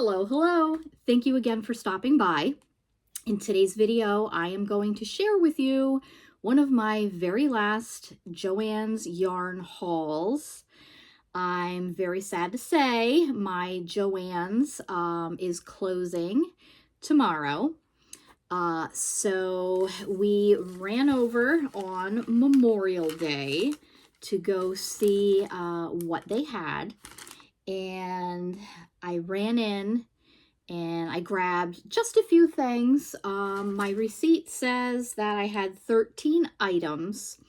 Hello, hello. Thank you again for stopping by. In today's video, I am going to share with you one of my very last Joann's yarn hauls. I'm very sad to say my Joann's is closing tomorrow. So we ran over on Memorial Day to go see what they had. And I ran in and I grabbed just a few things. My receipt says that I had 13 items.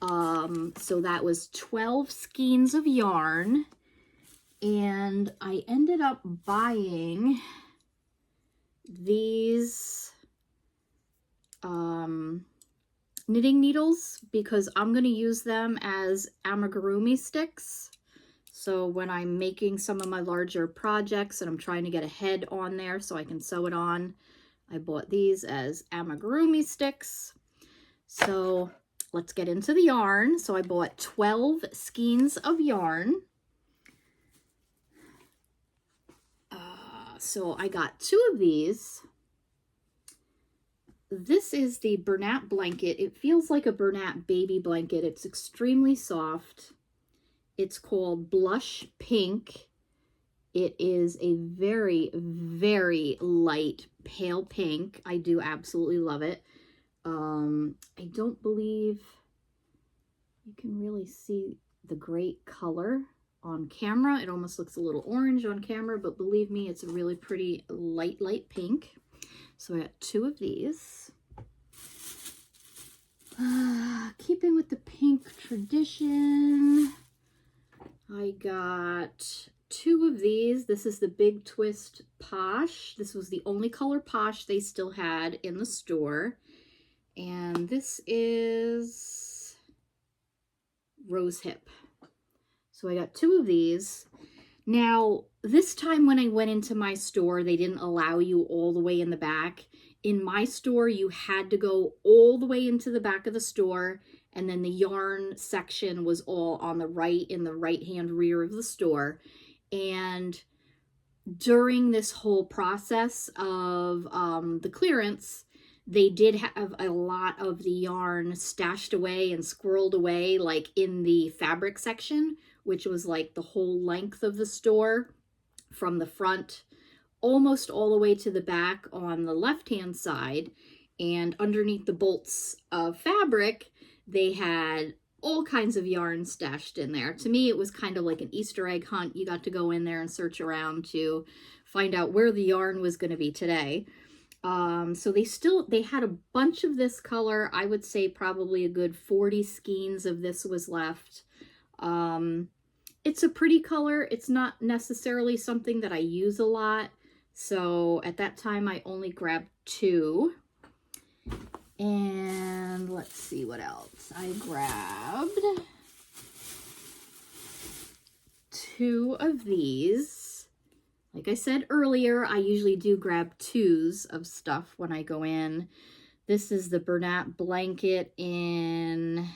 So that was 12 skeins of yarn. And I ended up buying these knitting needles because I'm going to use them as amigurumi sticks. So when I'm making some of my larger projects and I'm trying to get a head on there so I can sew it on, I bought these as amigurumi sticks. So let's get into the yarn. So I bought 12 skeins of yarn. So I got 2 of these. This is the Bernat blanket. It feels like a Bernat baby blanket. It's extremely soft. It's called Blush Pink. It is a very, very light pale pink. I do absolutely love it. I don't believe you can really see the great color on camera. It almost looks a little orange on camera, but believe me, it's a really pretty light pink. So I got 2 of these. Keeping with the pink tradition, I got 2 of these. This is the Big Twist Posh. This was the only color Posh they still had in the store. And this is Rose Hip. So I got 2 of these. Now, this time when I went into my store, they didn't allow you all the way in the back. In my store, you had to go all the way into the back of the store, and then the yarn section was all on the right, in the right-hand rear of the store. And during this whole process of the clearance, they did have a lot of the yarn stashed away and squirreled away, like in the fabric section, which was like the whole length of the store from the front almost all the way to the back on the left-hand side. And underneath the bolts of fabric, they had all kinds of yarn stashed in there. To me, it was kind of like an Easter egg hunt. You got to go in there and search around to find out where the yarn was going to be today. So they had a bunch of this color. I would say probably a good 40 skeins of this was left. It's a pretty color. It's not necessarily something that I use a lot. So at that time, I only grabbed 2. And let's see what else. I grabbed 2 of these. Like I said earlier, I usually do grab 2s of stuff when I go in. This is the Bernat blanket in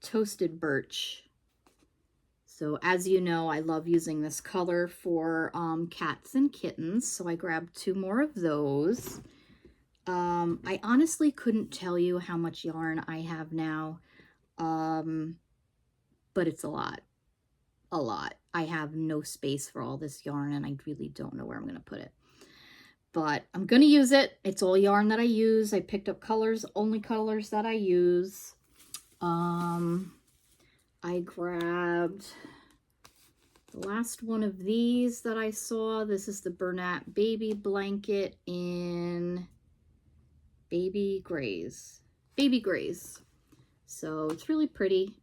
Toasted Birch. So as you know, I love using this color for cats and kittens. So I grabbed 2 more of those. I honestly couldn't tell you how much yarn I have now, but it's a lot. I have no space for all this yarn, and I really don't know where I'm going to put it. But I'm going to use it. It's all yarn that I use. I picked up colors, only colors that I use. I grabbed the last one of these that I saw. This is the Bernat baby blanket in Baby Grays. So it's really pretty.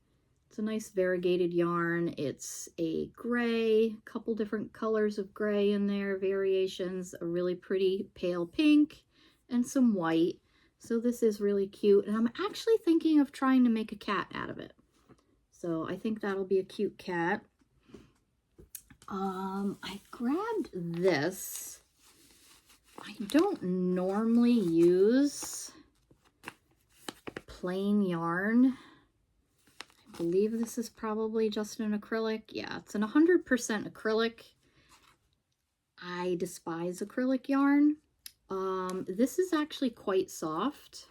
It's a nice variegated yarn. It's a gray, couple different colors of gray in there, variations, a really pretty pale pink, and some white. So this is really cute. And I'm actually thinking of trying to make a cat out of it. So I think that'll be a cute cat. I grabbed this. I don't normally use plain yarn. I believe this is probably just an acrylic. Yeah, it's an 100% acrylic. I despise acrylic yarn. This is actually quite soft,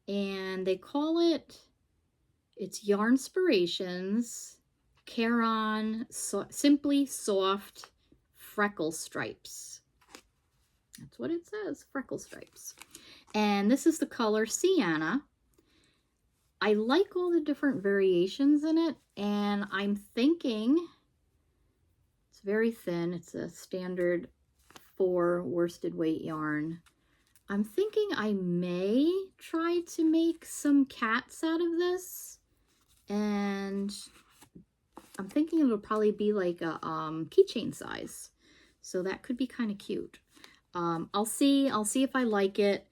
and they call it, it's Yarnspirations Caron Simply Soft Freckle Stripes. That's what it says, freckle stripes. And this is the color Sienna. I like all the different variations in it, and I'm thinking, it's very thin, it's a standard 4 worsted weight yarn. I'm thinking I may try to make some cats out of this, and I'm thinking it'll probably be like a keychain size, so that could be kind of cute. I'll see if I like it,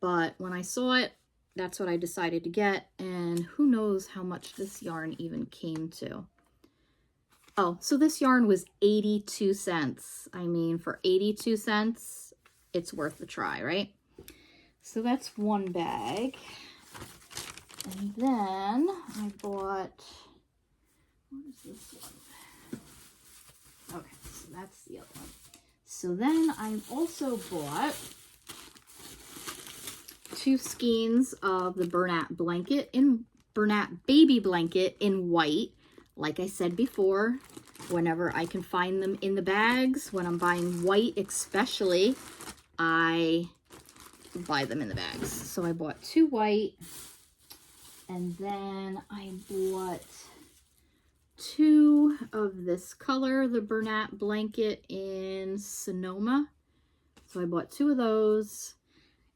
but when I saw it, that's what I decided to get, and who knows how much this yarn even came to. Oh, so this yarn was 82 cents. I mean, for 82 cents, it's worth a try, right? So that's one bag. And then I bought, what is this one? Okay, so that's the other one. So then I also bought 2 skeins of the Bernat baby blanket in white. Like I said before, whenever I can find them in the bags, when I'm buying white especially, I buy them in the bags. So I bought 2 white, and then I bought 2 of this color, the Bernat blanket in Sonoma. So I bought 2 of those,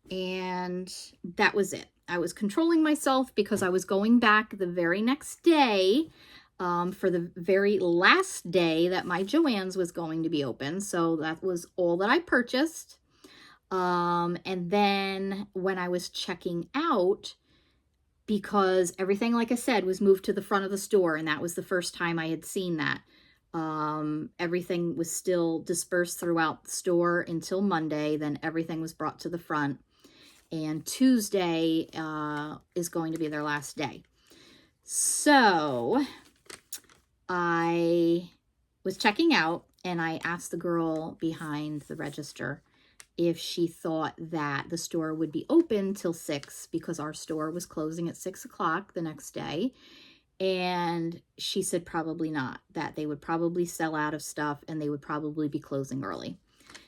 and that was it. I was controlling myself because I was going back the very next day for the very last day that my Joann's was going to be open. So that was all that I purchased. And then when I was checking out, because everything, like I said, was moved to the front of the store, and that was the first time I had seen that. Everything was still dispersed throughout the store until Monday. Then everything was brought to the front, and Tuesday is going to be their last day. So I was checking out, and I asked the girl behind the register if she thought that the store would be open till 6, because our store was closing at 6 o'clock the next day. And she said probably not, that they would probably sell out of stuff and they would probably be closing early.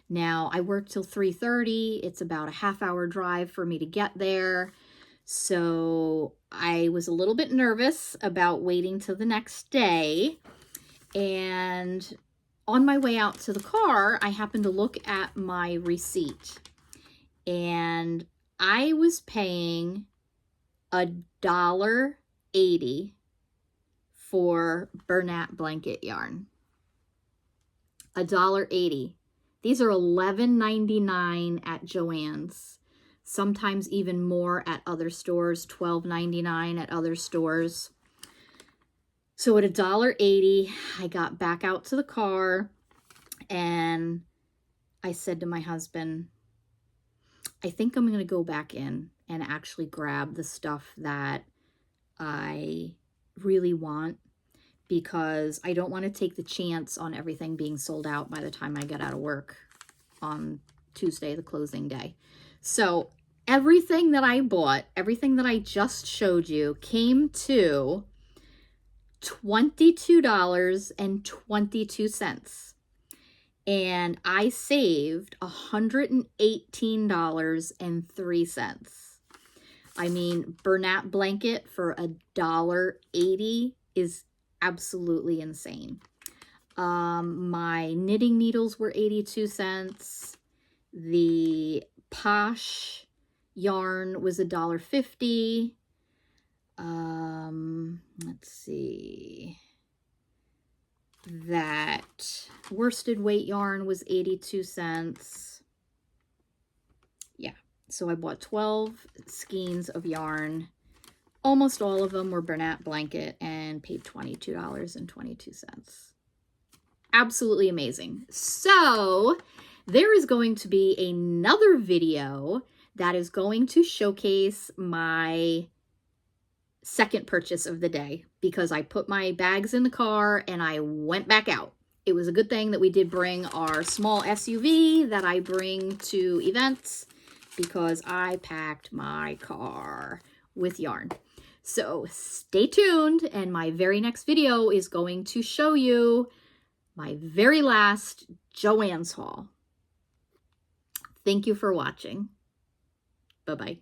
Now, I work till 3:30. It's about a half-hour drive for me to get there. So I was a little bit nervous about waiting till the next day. And on my way out to the car, I happened to look at my receipt, and I was paying $1.80 for Bernat blanket yarn. $1.80. These are $11.99 at Joann's. Sometimes even more at other stores, $12.99 at other stores. So at $1.80, I got back out to the car, and I said to my husband, I think I'm going to go back in and actually grab the stuff that I really want, because I don't want to take the chance on everything being sold out by the time I get out of work on Tuesday, the closing day. So everything that I bought, everything that I just showed you, came to $22.22, and I saved $118.03. I mean, Bernat blanket for $1.80 is absolutely insane. My knitting needles were 82 cents. The Posh yarn was $1.50. Let's see. That worsted weight yarn was 82 cents. Yeah, so I bought 12 skeins of yarn. Almost all of them were Bernat blanket, and paid $22.22. Absolutely amazing. So there is going to be another video that is going to showcase my second purchase of the day, because I put my bags in the car and I went back out. it was a good thing that we did bring our small SUV that I bring to events, because I packed my car with yarn. So stay tuned, and my very next video is going to show you my very last Joann's haul. Thank you for watching. Bye-bye.